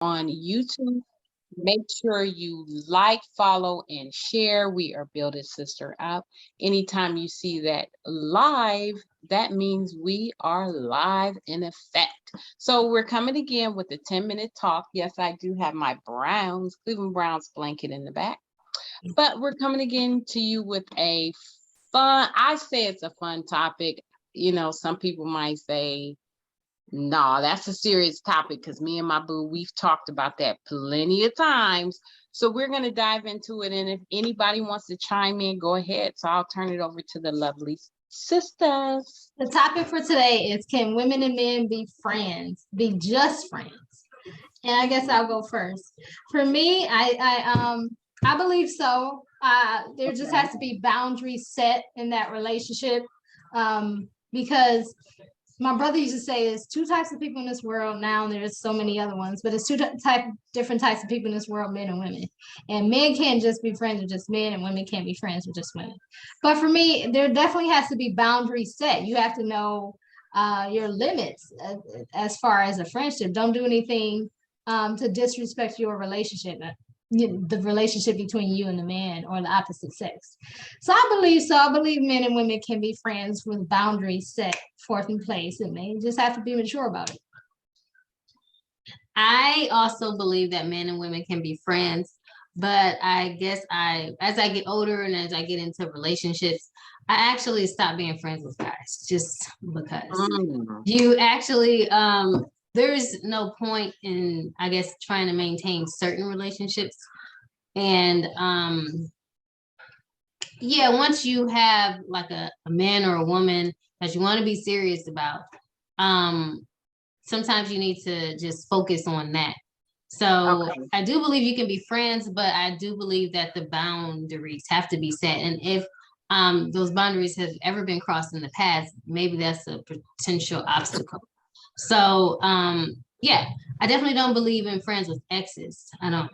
on YouTube. Make sure you like, follow, and share. We are Build It Sister Up. Anytime you see that live, that means we are live in effect. So we're coming again with a 10-minute talk. Yes, I do have my Browns, Cleveland Browns blanket in the back. But we're coming again to you with a fun, I say it's a fun topic. You know, some people might say, no, that's a serious topic because me and my boo, we've talked about that plenty of times. So we're going to dive into it. And if anybody wants to chime in, go ahead. So I'll turn it over to the lovely sisters. The topic for today is, can women and men be friends, be just friends? And I guess I'll go first. For me, I believe so. There just has to be boundaries set in that relationship, because my brother used to say there's two types of people in this world now, and there's so many other ones, but it's different types of people in this world, men and women. And men can't just be friends with just men, and women can't be friends with just women. But for me, there definitely has to be boundaries set. You have to know your limits as far as a friendship. Don't do anything to disrespect your relationship, the relationship between you and the man or the opposite sex. So I believe men and women can be friends with boundaries set forth in place, and they just have to be mature about it. I also believe that men and women can be friends, but I guess as I get older and as I get into relationships, I actually stop being friends with guys just because you actually there's no point in, I guess, trying to maintain certain relationships. And yeah, once you have like a man or a woman that you want to be serious about, sometimes you need to just focus on that. So I do believe you can be friends, but I do believe that the boundaries have to be set. And if those boundaries have ever been crossed in the past, maybe that's a potential obstacle. So yeah, I definitely don't believe in friends with exes. I don't.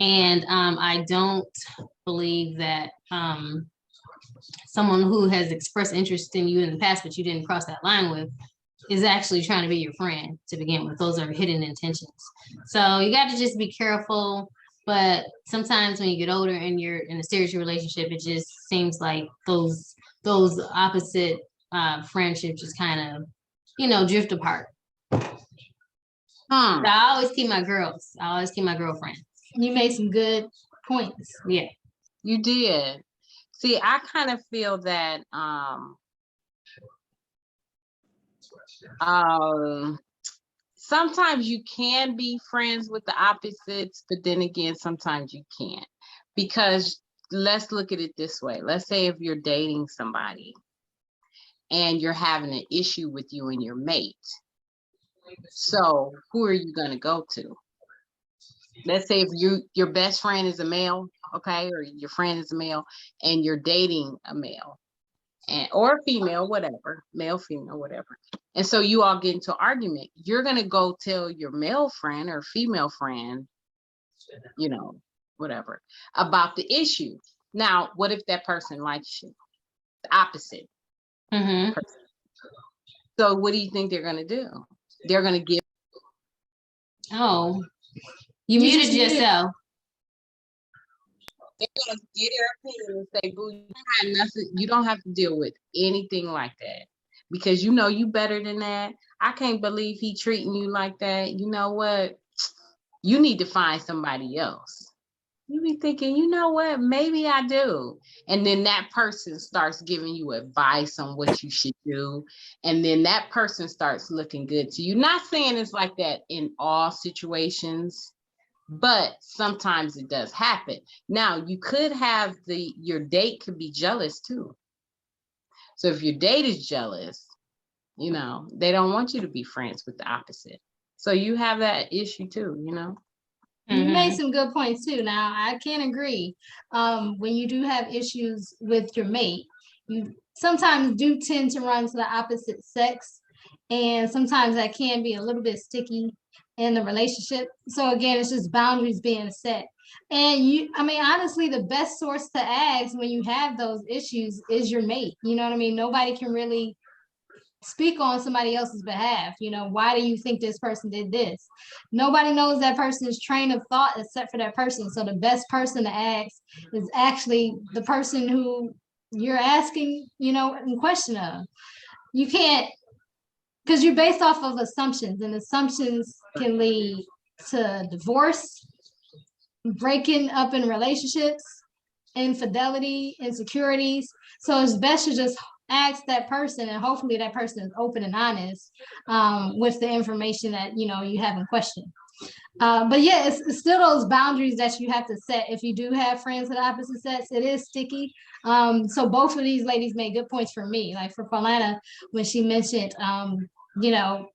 And I don't believe that someone who has expressed interest in you in the past, but you didn't cross that line with, is actually trying to be your friend to begin with. Those are hidden intentions. So you got to just be careful. But sometimes when you get older and you're in a serious relationship, it just seems like those opposite friendships just kind of, drift apart. I always keep my girls. I always keep my girlfriends. You made some good points. Yeah, you did. See, I kind of feel that sometimes you can be friends with the opposites, but then again, sometimes you can't. Because let's look at it this way. Let's say if you're dating somebody and you're having an issue with you and your mate. So who are you going to go to? Let's say if your best friend is a male, okay, or your friend is a male and you're dating a male or a female, whatever, male, female, whatever. And so you all get into an argument. You're going to go tell your male friend or female friend, whatever, about the issue. Now, what if that person likes you? The opposite. Mm-hmm. So what do you think they're going to do? They're going to give. Oh, you muted yourself. They're going to get their opinion and say, boo, you don't have to deal with anything like that. Because you better than that. I can't believe he treating you like that. You know what? You need to find somebody else. You be thinking, you know what? Maybe I do. And then that person starts giving you advice on what you should do. And then that person starts looking good to you. Not saying it's like that in all situations, but sometimes it does happen. Now, you could have your date could be jealous too. So if your date is jealous, they don't want you to be friends with the opposite. So you have that issue too, You made some good points too. Now, I can agree. When you do have issues with your mate, you sometimes do tend to run to the opposite sex. And sometimes that can be a little bit sticky in the relationship. So again, it's just boundaries being set. And honestly, the best source to ask when you have those issues is your mate. You know what I mean? Nobody can really speak on somebody else's behalf. You know, why do you think this person did this? Nobody knows that person's train of thought except for that person. So the best person to ask is actually the person who you're asking, you know, in question of. You can't, because you're based off of assumptions, and assumptions can lead to divorce, breaking up in relationships, infidelity, insecurities. So it's best to just ask that person, and hopefully that person is open and honest with the information that, you know, you have in question. But yeah, it's still those boundaries that you have to set. If you do have friends of the opposite sex, it is sticky. So both of these ladies made good points for me. Like for Paulana, when she mentioned, you know,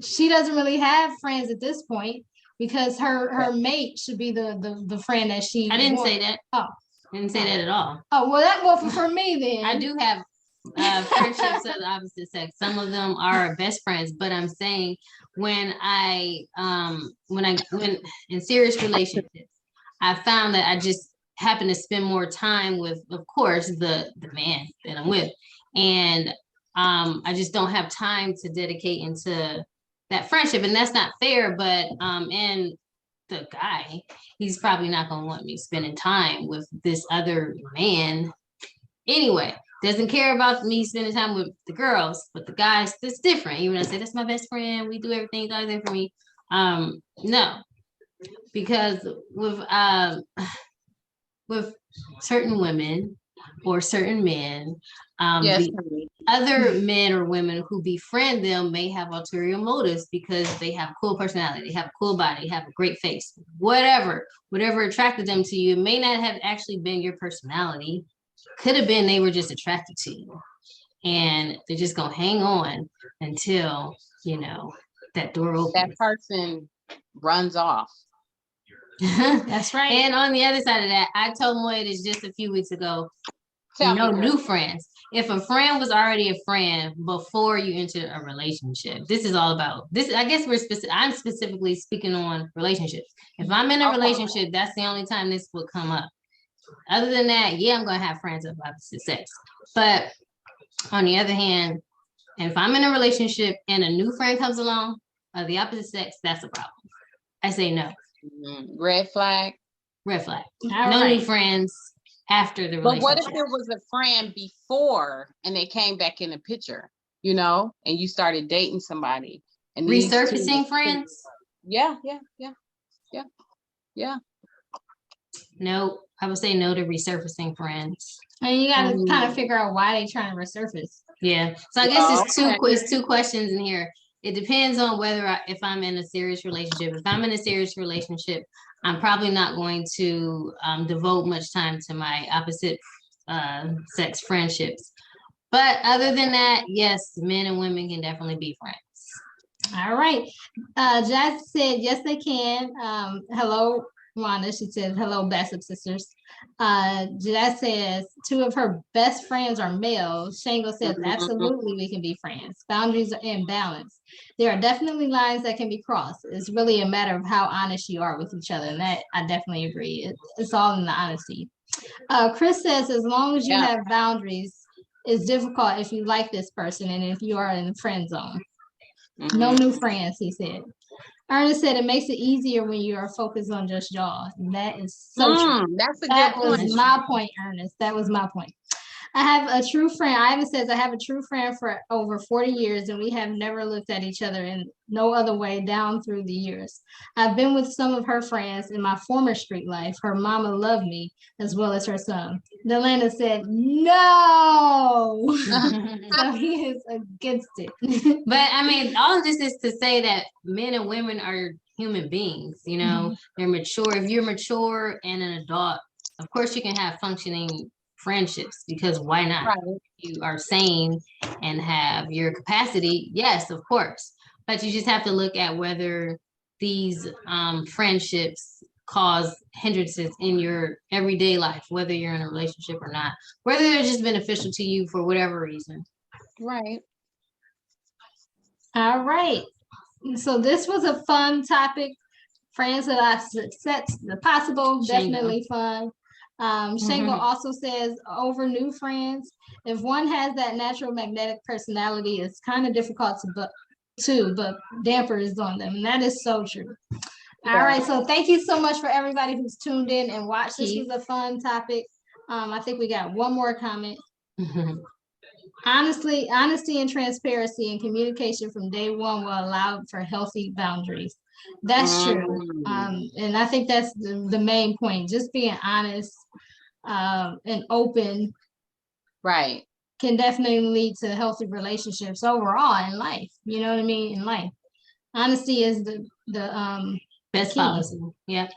she doesn't really have friends at this point because her mate should be the friend that she. I didn't say that. Oh, I didn't say that at all. Oh, well, for me then. I do have friendships of the opposite sex. Some of them are best friends, but I'm saying when in serious relationships, I found that I just happen to spend more time with, of course, the man that I'm with, and I just don't have time to dedicate into that friendship, and that's not fair. But and the guy, he's probably not gonna want me spending time with this other man anyway. Doesn't care about me spending time with the girls, but the guys, that's different. Even though I say that's my best friend, we do everything, does everything for me. No, because with certain women or certain men, Yes, the other men or women who befriend them may have ulterior motives because they have a cool personality, they have a cool body, have a great face, whatever attracted them to you. It may not have actually been your personality. Could have been they were just attracted to you, and they're just gonna hang on until, you know, that door opens. that person runs off. That's right. And on the other side of that, I told Moya this just a few weeks ago. Tell No me, new girl. friends. If a friend was already a friend before you entered a relationship, this is all about this. I guess I'm specifically speaking on relationships. If I'm in a Okay. relationship, that's the only time this would come up. Other than that, yeah, I'm gonna have friends of opposite sex. But on the other hand, if I'm in a relationship and a new friend comes along of the opposite sex, that's a problem. I say no. Red flag. Red flag. All No right. new friends after the But what if relationship. there was a friend before and they came back in the picture, you know, and you started dating somebody and these two- Resurfacing friends? Yeah. No, I would say no to resurfacing friends. And you got to kind of figure out why they trying to resurface. Yeah. So I guess it's two questions in here. It depends on whether if I'm in a serious relationship. If I'm in a serious relationship, I'm probably not going to devote much time to my opposite sex friendships. But other than that, yes, men and women can definitely be friends. All right. Jazz said, yes, they can. Hello, Wanda. She said, hello, Bassett sisters. Jazz says, two of her best friends are males. Shango says, absolutely, we can be friends. Boundaries are in balance. There are definitely lines that can be crossed. It's really a matter of how honest you are with each other. And that I definitely agree. It's all in the honesty. Chris says, as long as you have boundaries, it's difficult if you like this person and if you are in the friend zone. No new friends, he said. Ernest said it makes it easier when you are focused on just y'all. And that is so true. That's a That good was point. my point, Ernest. That was my point. I have a true friend. Ivan says I have a true friend for over 40 years and we have never looked at each other in no other way down through the years. I've been with some of her friends in my former street life. Her mama loved me as well as her son. Delana said, no. So he is against it. But I mean, all of this is to say that men and women are human beings, you know, they're mature. If you're mature and an adult, of course you can have functioning friendships, because why not? Right. You are sane and have your capacity, yes, of course. But you just have to look at whether these friendships cause hindrances in your everyday life, whether you're in a relationship or not, whether they're just beneficial to you for whatever reason. Right. All right. So this was a fun topic. Friends of opposite sex, the possible, definitely fun. Shango Mhm. also says over new friends. If one has that natural magnetic personality, it's kind of difficult but dampers on them. And that is so true. All Yeah. right. So thank you so much for everybody who's tuned in and watched. This Keith. was a fun topic. I think we got one more comment. Mhm. Honestly, honesty and transparency and communication from day one will allow for healthy boundaries. That's true. And I think that's the main point. Just being honest and open Right. can definitely lead to healthy relationships overall in life. You know what I mean? In life. Honesty is the Best key. policy. Yeah.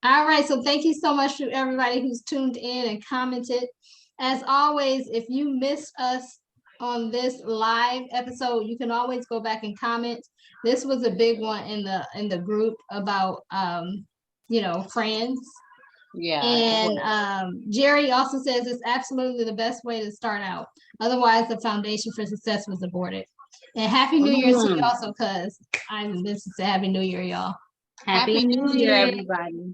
All right. So thank you so much to everybody who's tuned in and commented. As always, if you missed us on this live episode, you can always go back and comment. This was a big one in the group about friends. Yeah. And Jerry also says it's absolutely the best way to start out. Otherwise, the foundation for success was aborted. And Happy New Year to you also, cuz this is Happy New Year, y'all. Happy New Year, everybody.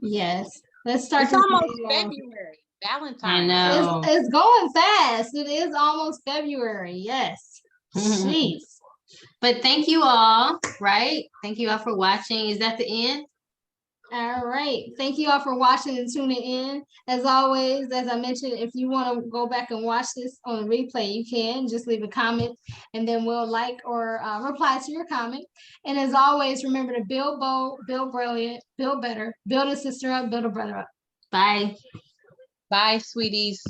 Yes. Let's start. It's this almost video. February. I Valentine's. know. It's going fast. It is almost February. Yes. Jeez. But thank you all, right? Thank you all for watching. Is that the end? All right. Thank you all for watching and tuning in. As always, as I mentioned, if you want to go back and watch this on a replay, you can just leave a comment and then we'll like or reply to your comment. And as always, remember to build bold, build brilliant, build better, build a sister up, build a brother up. Bye. Bye, sweeties.